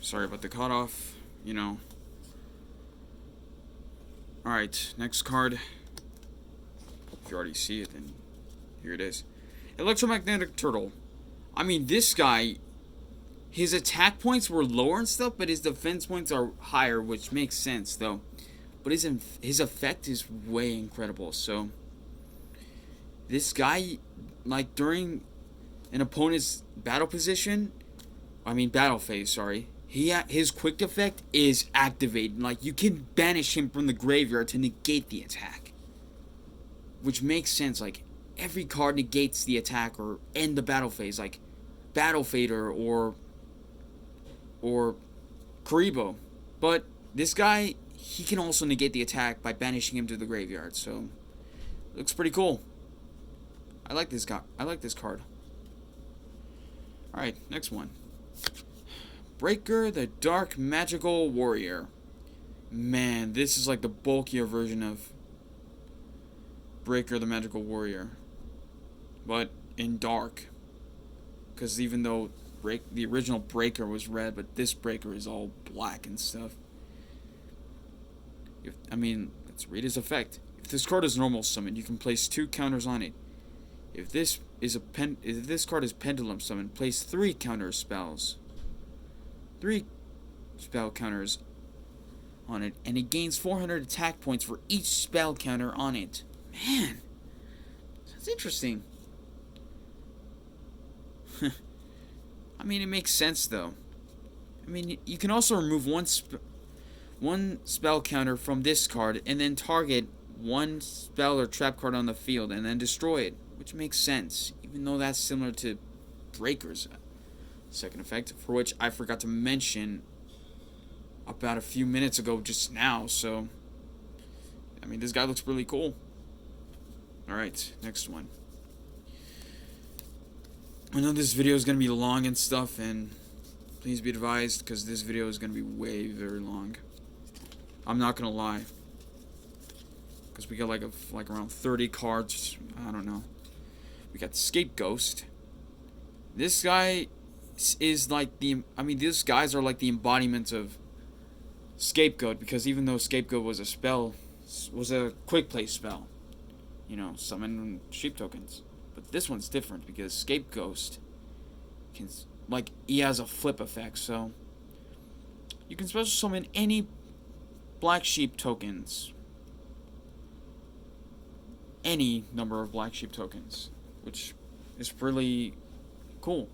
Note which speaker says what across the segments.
Speaker 1: Sorry about the cutoff, you know. Alright, next card. If you already see it, then here it is. Electromagnetic Turtle. I mean, this guy, his attack points were lower and stuff, but his defense points are higher, which makes sense, though. But his effect is way incredible, so... This guy, like, during an opponent's battle phase, sorry. His quick effect is activated. Like, you can banish him from the graveyard to negate the attack. Which makes sense. Like, every card negates the attack or end the battle phase. Like, Battle Fader or Karibo. But this guy, he can also negate the attack by banishing him to the graveyard. So, looks pretty cool. I like this guy. I like this card. Alright, next one. Breaker, the Dark Magical Warrior. Man, this is like the bulkier version of Breaker, the Magical Warrior. But in dark. Because even though the original Breaker was red, but this Breaker is all black and stuff. Let's read his effect. If this card is normal summoned, you can place 2 counters on it. If this card is Pendulum summoned, place 3 counter spells. 3 spell counters on it, and it gains 400 attack points for each spell counter on it. Man, that's interesting. I mean, it makes sense though. I mean, you can also remove one spell counter from this card, and then target one spell or trap card on the field, and then destroy it, which makes sense, even though that's similar to Breaker's second effect, for which I forgot to mention about a few minutes ago just now. So, I mean, this guy looks really cool. Alright, next one. I know this video is going to be long and stuff, and please be advised, because this video is going to be very long. I'm not going to lie. Because we got like around 30 cards. I don't know. We got Scapegoat. This guy is like these guys are like the embodiment of Scapegoat, because even though Scapegoat was a quick play spell, you know, summon sheep tokens, but this one's different because Scapegoat can, like, he has a flip effect, so you can special summon any black sheep tokens, any number of black sheep tokens, which is really cool.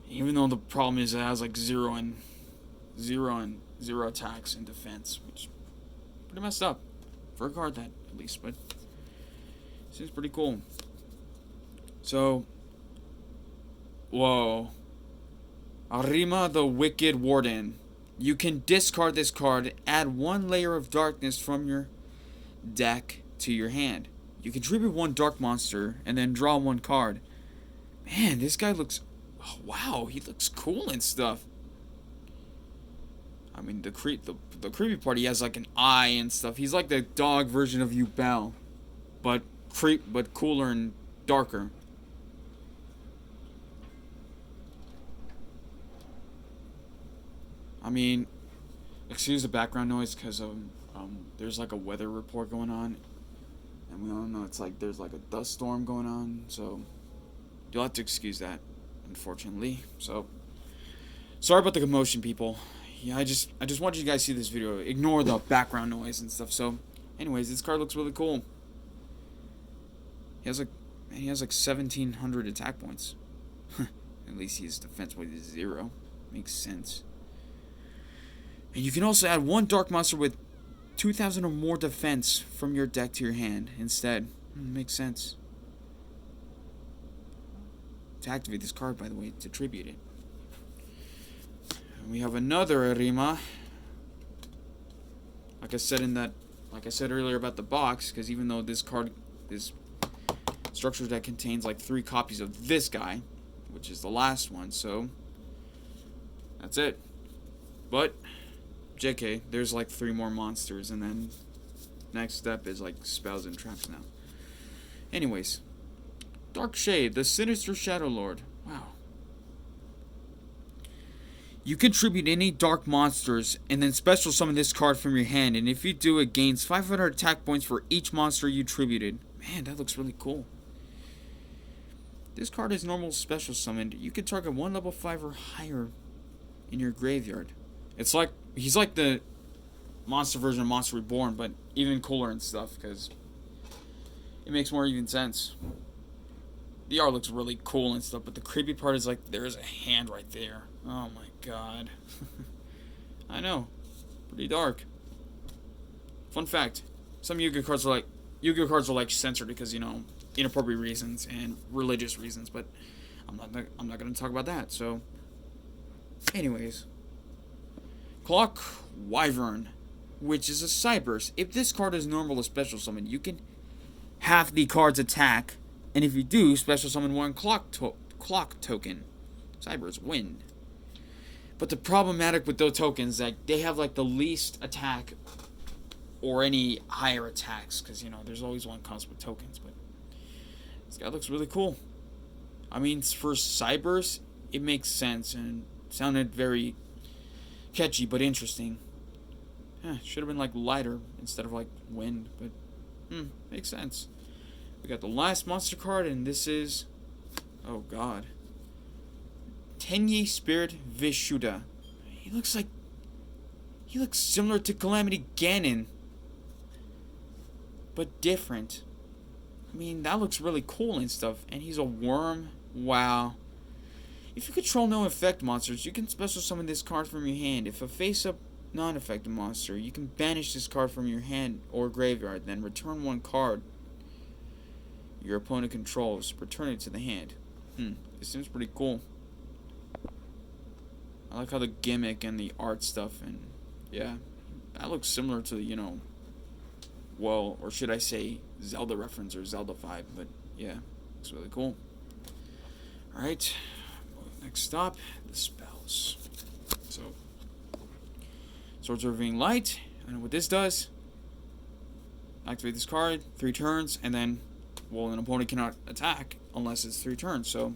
Speaker 1: Even though the problem is it has like zero attacks and defense, which is pretty messed up for a card that, at least, but seems pretty cool. So, whoa, Arima, the Wicked Warden. You can discard this card, add 1 layer of darkness from your deck to your hand. You contribute 1 dark monster and then draw 1 card. Man, this guy looks... Oh, wow, he looks cool and stuff. I mean, the creepy part, he has like an eye and stuff. He's like the dog version of Yubel, but cooler and darker. I mean, excuse the background noise because there's like a weather report going on, and we all know it's like there's like a dust storm going on, so you'll have to excuse that, unfortunately. So sorry about the commotion, people. Yeah, I just wanted you guys to see this video. Ignore the background noise and stuff. So, anyways, this card looks really cool. He has like 1,700 attack points. At least his defense point is 0. Makes sense. And you can also add 1 dark monster with 2,000 or more defense from your deck to your hand instead. Makes sense. To activate this card, by the way, to tribute it. And we have another Arima. Like I said earlier about the box, because even though this structure deck contains like 3 copies of this guy, which is the last one, so that's it. But JK, there's like 3 more monsters, and then next step is like spells and traps now. Anyways, Dark Shade, the Sinister Shadow Lord. Wow. You contribute any dark monsters and then special summon this card from your hand, and if you do, it gains 500 attack points for each monster you tributed. Man, that looks really cool. This card is normal special summoned. You can target one level 5 or higher in your graveyard. It's like, he's like the monster version of Monster Reborn, but even cooler and stuff, because it makes more even sense. The art looks really cool and stuff, but the creepy part is like, there's a hand right there. Oh my god. I know. Pretty dark. Fun fact. Some Yu-Gi-Oh cards are like censored because, you know, inappropriate reasons and religious reasons, but I'm not going to talk about that. So anyways, Clock Wyvern, which is a Cyberse. If this card is normal or special summon, you can half the card's attack, and if you do, special summon one clock token. Cyberse win. But the problematic with those tokens is that they have like the least attack or any higher attacks, because, you know, there's always one comes with tokens. But this guy looks really cool. I mean, for Cyberse, it makes sense and sounded very catchy but interesting. Should have been like lighter instead of like wind, but makes sense. We got the last monster card, and this is, oh god, Tenye Spirit Vishuda. He looks similar to Calamity Ganon, but different. I mean, that looks really cool and stuff. And he's a worm. Wow. If you control no effect monsters, you can special summon this card from your hand. If a face-up non-effective monster, you can banish this card from your hand or graveyard, then return one card your opponent controls. Return it to the hand. This seems pretty cool. I like how the gimmick and the art stuff, and yeah, that looks similar to, you know, well, or should I say Zelda reference or Zelda vibe, but yeah, it's really cool. Alright, next stop, the spells. So, Swords of Ravine Light, and what this does, activate this card, 3 turns, and then, well, an opponent cannot attack unless it's 3 turns, so,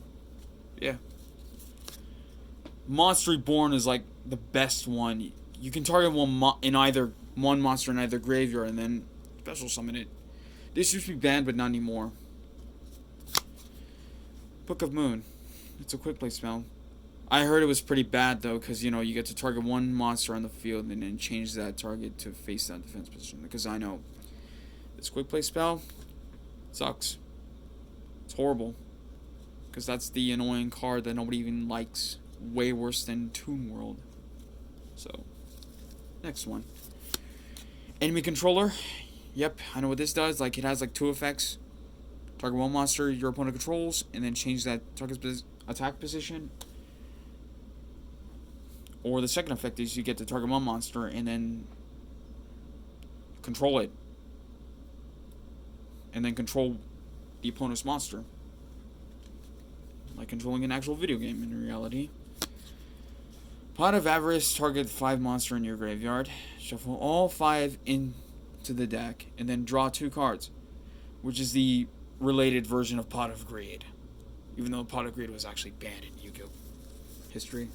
Speaker 1: yeah. Monster Reborn is like the best one. You can target one monster in either graveyard and then special summon it. This used to be banned, but not anymore. Book of Moon. It's a quick play spell. I heard it was pretty bad though, because, you know, you get to target one monster on the field and then change that target to face that defense position. Because I know this quick play spell sucks. It's horrible. Because that's the annoying card that nobody even likes. Way worse than Toon World. So, next one. Enemy Controller. Yep, I know what this does. Like, it has like 2 effects. Target one monster your opponent controls, and then change that target's attack position. Or the second effect is you get to target one monster and then control it. And then control the opponent's monster. Like controlling an actual video game in reality. Pot of Avarice, target 5 monster in your graveyard. Shuffle all 5 into the deck, and then draw 2 cards, which is the related version of Pot of Greed. Even though Pot of Greed was actually banned in Yu-Gi-Oh! History.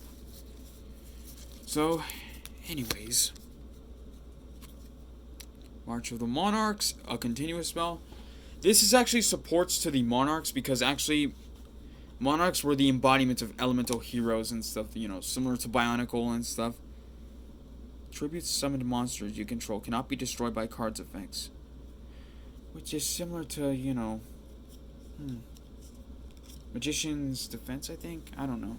Speaker 1: So, anyways. March of the Monarchs, a continuous spell. This is actually supports to the Monarchs, because actually Monarchs were the embodiment of elemental heroes and stuff, you know, similar to Bionicle and stuff. Tributes summoned monsters you control cannot be destroyed by cards effects. Which is similar to, you know, Magician's Defense, I think? I don't know.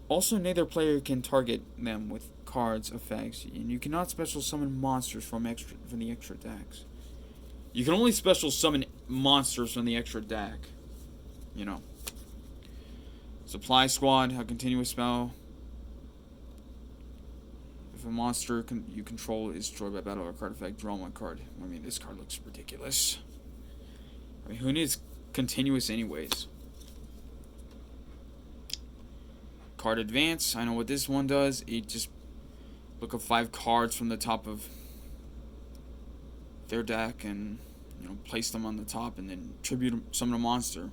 Speaker 1: Also, neither player can target them with cards effects, and you cannot special summon monsters from the extra decks. You can only special summon monsters from the extra deck. You know. Supply Squad, a continuous spell. If a monster you control is destroyed by battle or card effect, draw 1 card. I mean, this card looks ridiculous. I mean, who needs continuous anyways? Card Advance, I know what this one does. It just look up 5 cards from the top of their deck and, you know, place them on the top and then tribute summon a monster.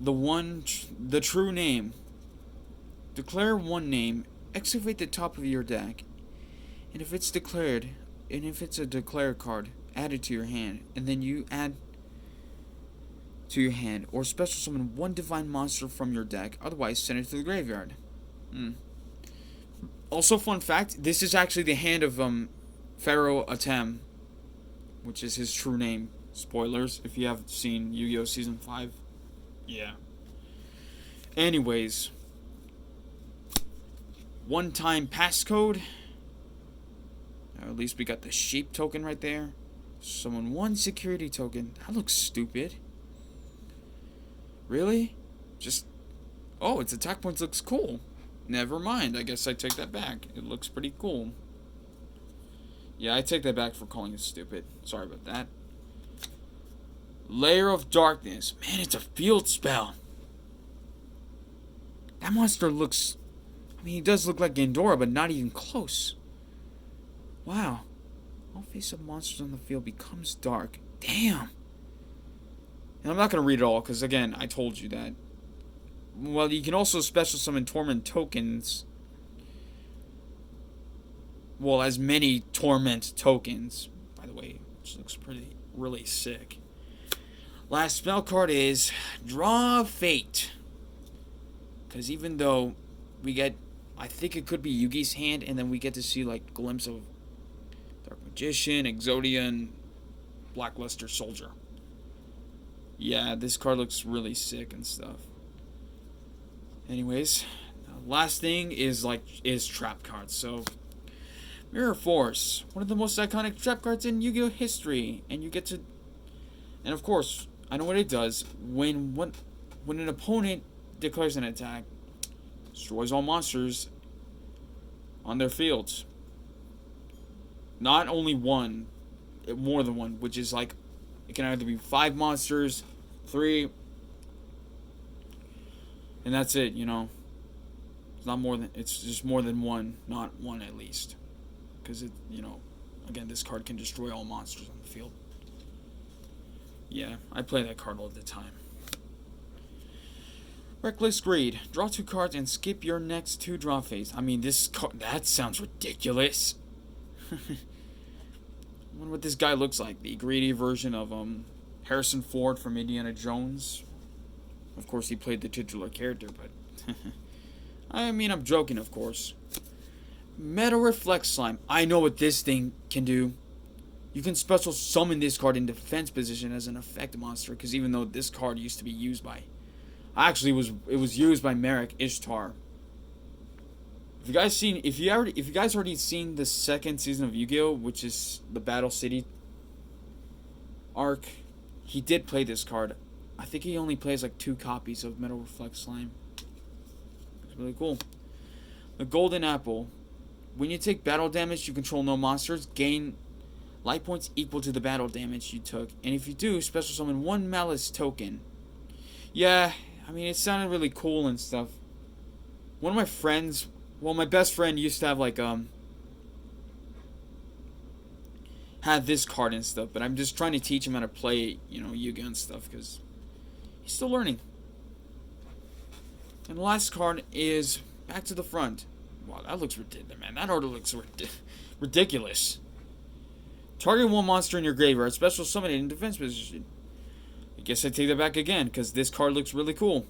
Speaker 1: the true name. Declare one name. Excavate the top of your deck, and if it's a declared card, add it to your hand, and then you add to your hand, or special summon one divine monster from your deck. Otherwise, send it to the graveyard. Also, fun fact: this is actually the hand of Pharaoh Atem, which is his true name. Spoilers if you haven't seen Yu-Gi-Oh! Season 5. Yeah. Anyways. One-time passcode. At least we got the sheep token right there. Summon one security token. That looks stupid. Really? Just... Oh, its attack points looks cool. Never mind. I guess I take that back. It looks pretty cool. Yeah, I take that back for calling it stupid. Sorry about that. Layer of Darkness. Man, it's a field spell. That monster looks... I mean, he does look like Gandora, but not even close. Wow. All face of monsters on the field becomes dark. Damn. And I'm not going to read it all, because, again, I told you that. Well, you can also special summon Torment tokens. Well, as many Torment tokens, by the way, which looks really sick. Last spell card is Draw Fate. Because even though we get, I think it could be Yugi's hand, and then we get to see like a glimpse of Dark Magician, Exodia, and Blackluster Soldier. Yeah, this card looks really sick and stuff. Anyways, last thing is trap cards. So Mirror Force, one of the most iconic trap cards in Yu-Gi-Oh! History, and you get to, and of course, I know what it does. When an opponent declares an attack, destroys all monsters on their fields. Not only one, more than one, which is like, it can either be 5 monsters, 3, and that's it, you know. It's not more than, it's just more than one, not one at least. Because it, you know, again, this card can destroy all monsters on the field. Yeah, I play that card all the time. Reckless Greed. Draw 2 cards and skip your next 2 draw phase. I mean, this card, that sounds ridiculous. I wonder what this guy looks like. The greedy version of Harrison Ford from Indiana Jones. Of course, he played the titular character, but... I mean, I'm joking, of course. Metal Reflect Slime. I know what this thing can do. You can special summon this card in defense position as an effect monster, because even though this card used to be used by... Actually, it was used by Merrick Ishtar. If you guys already seen the 2nd season of Yu-Gi-Oh, which is the Battle City arc, he did play this card. I think he only plays like 2 copies of Metal Reflect Slime. It's really cool. The Golden Apple. When you take battle damage, you control no monsters. Gain light points equal to the battle damage you took. And if you do, special summon 1 Malice token. Yeah, I mean, it sounded really cool and stuff. One of my friends, well, my best friend used to have, like, had this card and stuff, but I'm just trying to teach him how to play, you know, Yu-Gi-Oh! And stuff, because he's still learning. And the last card is Back to the Front. Wow, that looks ridiculous, man. That order looks ridiculous. Target 1 monster in your graveyard, special summon it in defense position. I guess I take that back again, because this card looks really cool.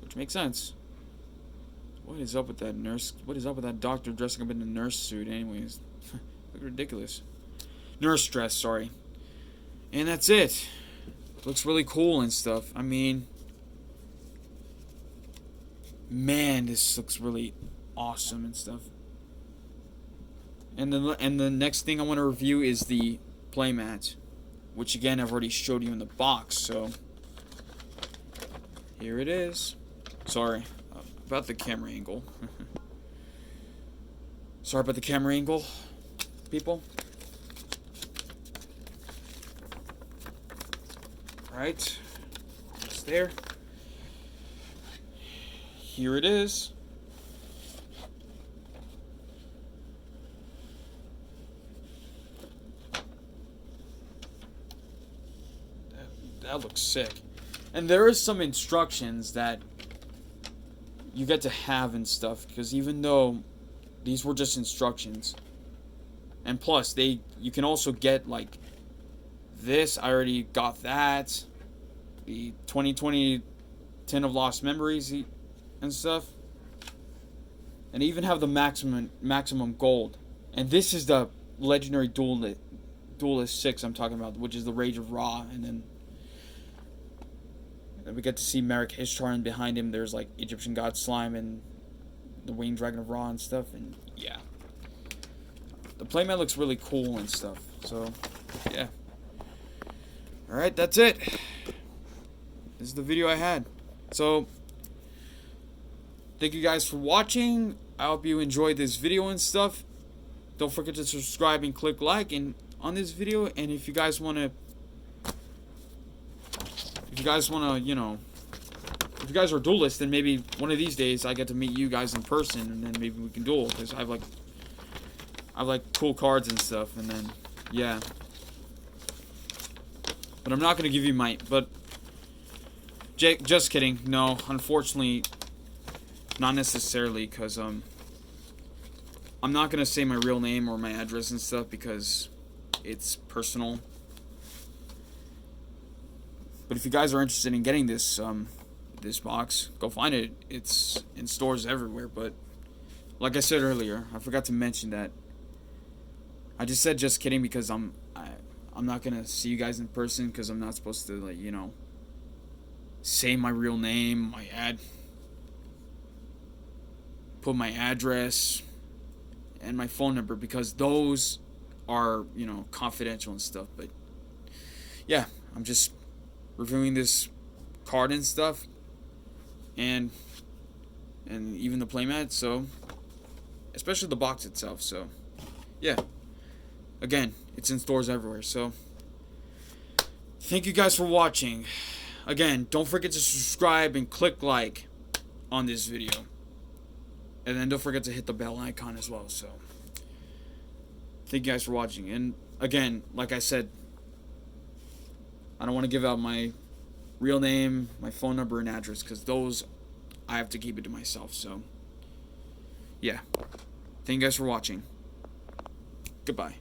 Speaker 1: Which makes sense. What is up with that nurse? What is up with that doctor dressing up in a nurse suit anyways? Look ridiculous. Nurse dress, sorry. And that's it. Looks really cool and stuff. I mean... Man, this looks really awesome and stuff. And the next thing I want to review is the playmat. Which again, I've already showed you in the box, so... Here it is. Sorry about the camera angle. Sorry about the camera angle, people. Alright. It's there. Here it is. That looks sick. And there is some instructions that you get to have and stuff, because even though these were just instructions, and plus you can also get like this. I already got that, the 2020 10 of Lost Memories and stuff, and even have the maximum gold. And this is the legendary duelist 6 I'm talking about, which is the Rage of Ra. And then we get to see Merrick Ishtar, and behind him there's like Egyptian god Slime and the Winged Dragon of Ra and stuff. And yeah, the playmat looks really cool and stuff. So yeah, alright, that's it. This is the video I had. So thank you guys for watching. I hope you enjoyed this video and stuff. Don't forget to subscribe and click like on this video. And if you guys want to, you know, if you guys are duelists, then maybe one of these days I get to meet you guys in person, and then maybe we can duel, because I have like cool cards and stuff. And then yeah, but I'm not gonna give you but Jake, just kidding. No, unfortunately, not necessarily, because I'm not gonna say my real name or my address and stuff, because it's personal. But if you guys are interested in getting this this box, go find it. It's in stores everywhere. But like I said earlier, I forgot to mention that I just said just kidding, because I'm not gonna see you guys in person, because I'm not supposed to, like, you know, say my real name, put my address and my phone number, because those are, you know, confidential and stuff. But yeah, I'm just reviewing this card and stuff, and even the playmat, so especially the box itself. So yeah, again, it's in stores everywhere. So thank you guys for watching. Again, don't forget to subscribe and click like on this video. And then don't forget to hit the bell icon as well. So thank you guys for watching. And again, like I said, I don't want to give out my real name, my phone number, and address, because those I have to keep it to myself. So yeah, thank you guys for watching. Goodbye.